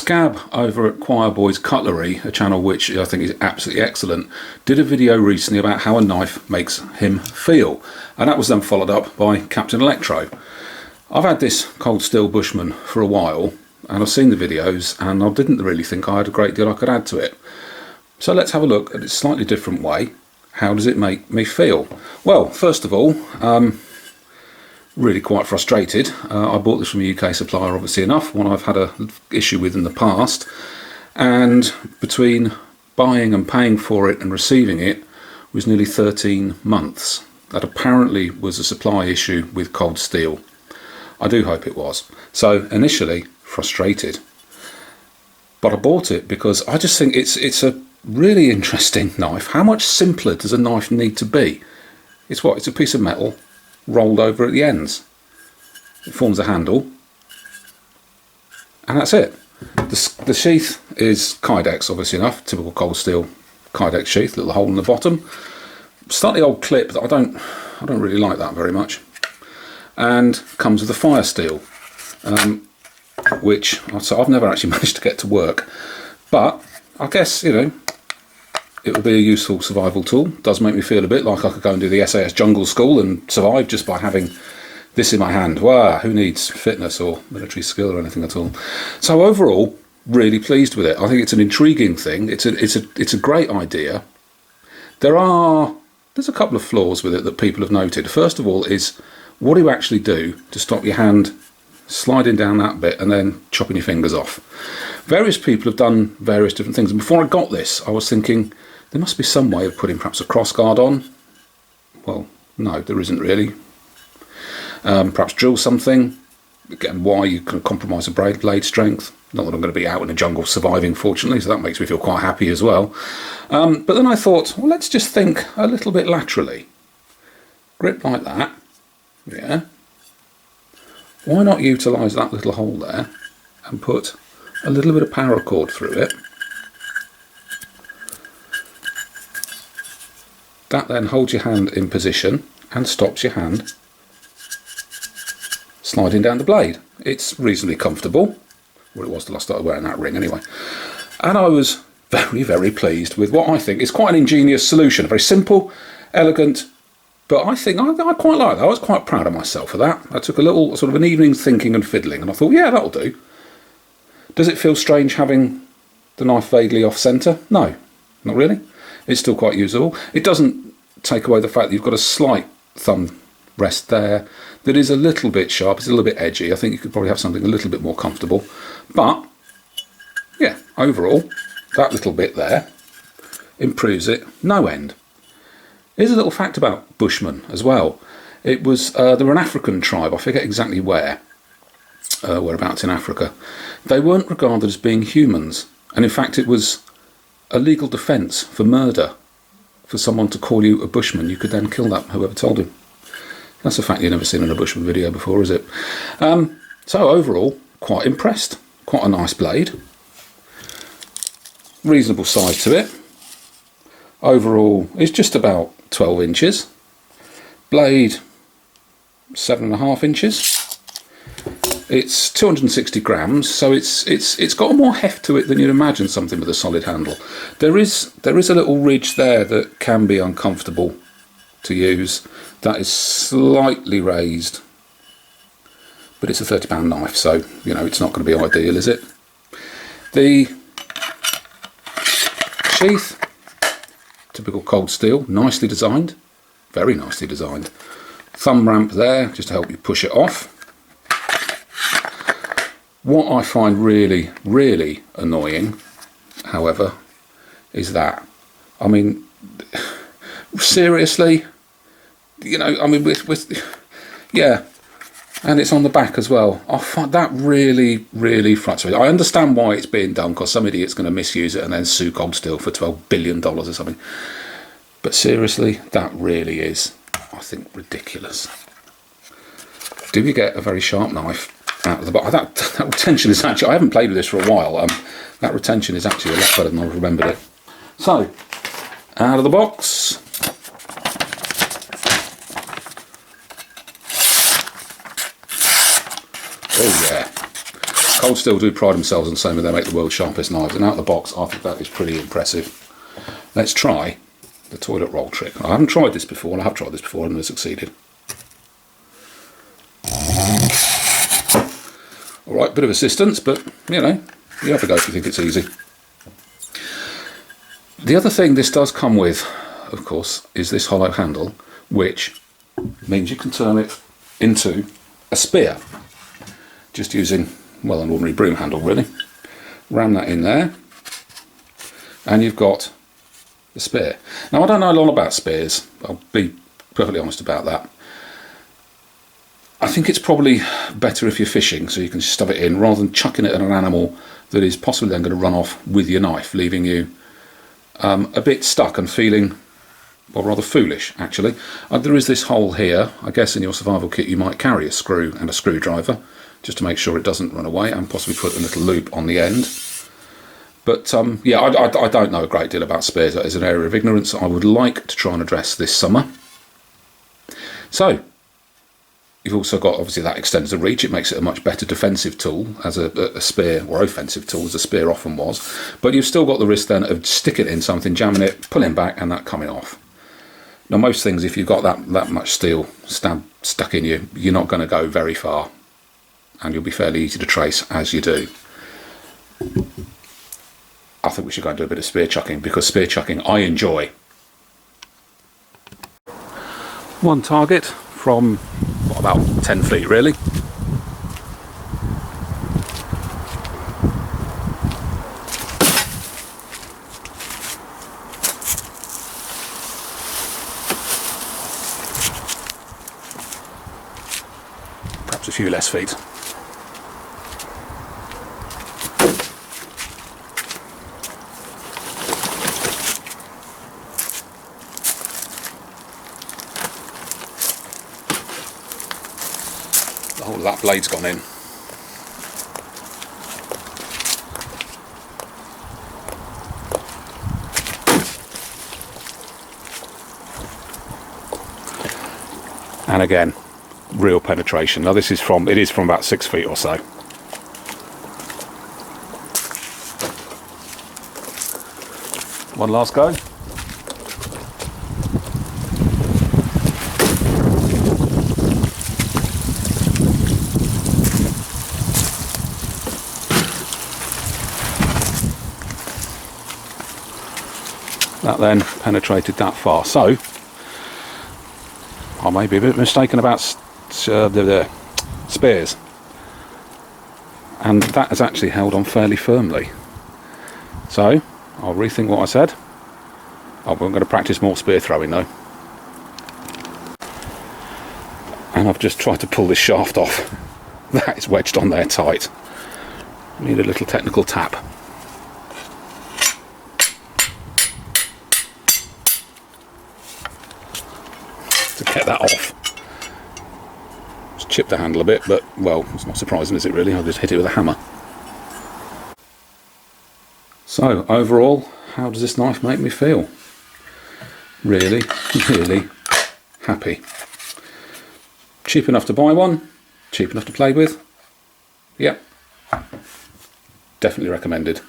Scab over at Choir Boys Cutlery, a channel which I think is absolutely excellent, did a video recently about how a knife makes him feel, and that was then followed up by Captain Electro. I've had this cold Steel Bushman for a while, and I've seen the videos, and I didn't really think I had a great deal I could add to it. So let's have a look at its slightly different way. How does it make me feel? Well, first of all, really quite frustrated. I bought this from a UK supplier, obviously enough, one I've had an issue with in the past, and between buying and paying for it and receiving it was nearly 13 months. That apparently was a supply issue with cold steel. I do hope it was. So initially frustrated, but I bought it because I just think it's a really interesting knife. How much simpler does a knife need to be? It's what? It's a piece of metal rolled over at the ends. It forms a handle, and that's it. The sheath is Kydex, obviously enough, typical cold steel Kydex sheath, little hole in the bottom. Slightly old clip that I don't really like that very much, and comes with a fire steel, which I've never actually managed to get to work, but I guess, you know, it will be a useful survival tool. Does make me feel a bit like I could go and do the SAS Jungle School and survive just by having this in my hand. Wow, who needs fitness or military skill or anything at all? So overall, really pleased with it. I think it's an intriguing thing. It's a great idea. There's a couple of flaws with it that people have noted. First of all is, what do you actually do to stop your hand sliding down that bit and then chopping your fingers off? Various people have done various different things, and before I got this I was thinking there must be some way of putting perhaps a crossguard on. Well, no, there isn't really. Perhaps drill something. Again, why you can compromise a blade strength. Not that I'm going to be out in the jungle surviving, fortunately, so that makes me feel quite happy as well. But then I thought, well, let's just think a little bit laterally. Grip like that, yeah. Why not utilise that little hole there and put a little bit of paracord through it? That then holds your hand in position and stops your hand sliding down the blade. It's reasonably comfortable. Well, it was till I started wearing that ring anyway. And I was very, very pleased with what I think is quite an ingenious solution. Very simple, elegant, but I think I quite like that. I was quite proud of myself for that. I took a little sort of an evening's thinking and fiddling, and I thought, yeah, that'll do. Does it feel strange having the knife vaguely off centre? No, not really. It's still quite usable. It doesn't take away the fact that you've got a slight thumb rest there that is a little bit sharp, it's a little bit edgy. I think you could probably have something a little bit more comfortable. But, yeah, overall, that little bit there improves it no end. Here's a little fact about Bushmen as well. It was, they were an African tribe, I forget exactly whereabouts in Africa. They weren't regarded as being humans, and in fact it was a legal defence for murder for someone to call you a Bushman. You could then kill that whoever told him. That's a fact you've never seen in a Bushman video before, is it? So overall, quite impressed. Quite a nice blade. Reasonable size to it. Overall, it's just about 12 inches. Blade, 7.5 inches. It's 260 grams, so it's got more heft to it than you'd imagine something with a solid handle. There is a little ridge there that can be uncomfortable to use. That is slightly raised, but it's a £30 knife, so you know it's not going to be ideal, is it? The sheath, typical cold steel, nicely designed, very nicely designed. Thumb ramp there just to help you push it off. What I find really, really annoying, however, is that, I mean, seriously, you know, I mean, yeah, and it's on the back as well. I find that really, really frustrating. I understand why it's being done, because some idiot's going to misuse it and then sue Cold Steel for $12 billion or something. But seriously, that really is, I think, ridiculous. Do you get a very sharp knife out of the bottom? That retention is actually, I haven't played with this for a while, that retention is actually a lot better than I remembered it. So, out of the box. Oh yeah, Cold Steel do pride themselves on saying that they make the world's sharpest knives, and out of the box I think that is pretty impressive. Let's try the toilet roll trick. I haven't tried this before, and I have tried this before and I've succeeded. Alright, bit of assistance, but you know, you have to go if you think it's easy. The other thing this does come with, of course, is this hollow handle, which means you can turn it into a spear. Just using, well, an ordinary broom handle really. Ram that in there, and you've got the spear. Now I don't know a lot about spears, I'll be perfectly honest about that. I think it's probably better if you're fishing, so you can stub it in rather than chucking it at an animal that is possibly then going to run off with your knife, leaving you a bit stuck and feeling, well, rather foolish actually. There is this hole here. I guess in your survival kit you might carry a screw and a screwdriver just to make sure it doesn't run away, and possibly put a little loop on the end. But yeah, I don't know a great deal about spears. That is an area of ignorance I would like to try and address this summer. So you've also got, obviously, that extends the reach. It makes it a much better defensive tool as a spear, or offensive tool as a spear often was. But you've still got the risk then of sticking it in something, jamming it, pulling back, and that coming off. Now most things, if you've got that much steel stuck in you, you're not going to go very far, and you'll be fairly easy to trace as you do. I think we should go and do a bit of spear chucking, because spear chucking I enjoy. One target from what, about 10 feet really. Perhaps a few less feet. The whole of that blade's gone in. And again, real penetration. Now this is from, it is from about 6 feet or so. One last go. That then penetrated that far. So I may be a bit mistaken about the spears, and that has actually held on fairly firmly. So I'll rethink what I said. I'm going to practice more spear throwing though, and I've just tried to pull this shaft off. That is wedged on there tight. Need a little technical tap. To get that off. Just chip the handle a bit, but well, it's not surprising, is it really? I'll just hit it with a hammer. So overall, how does this knife make me feel? Really, really happy. Cheap enough to buy one, cheap enough to play with. Yep, definitely recommended.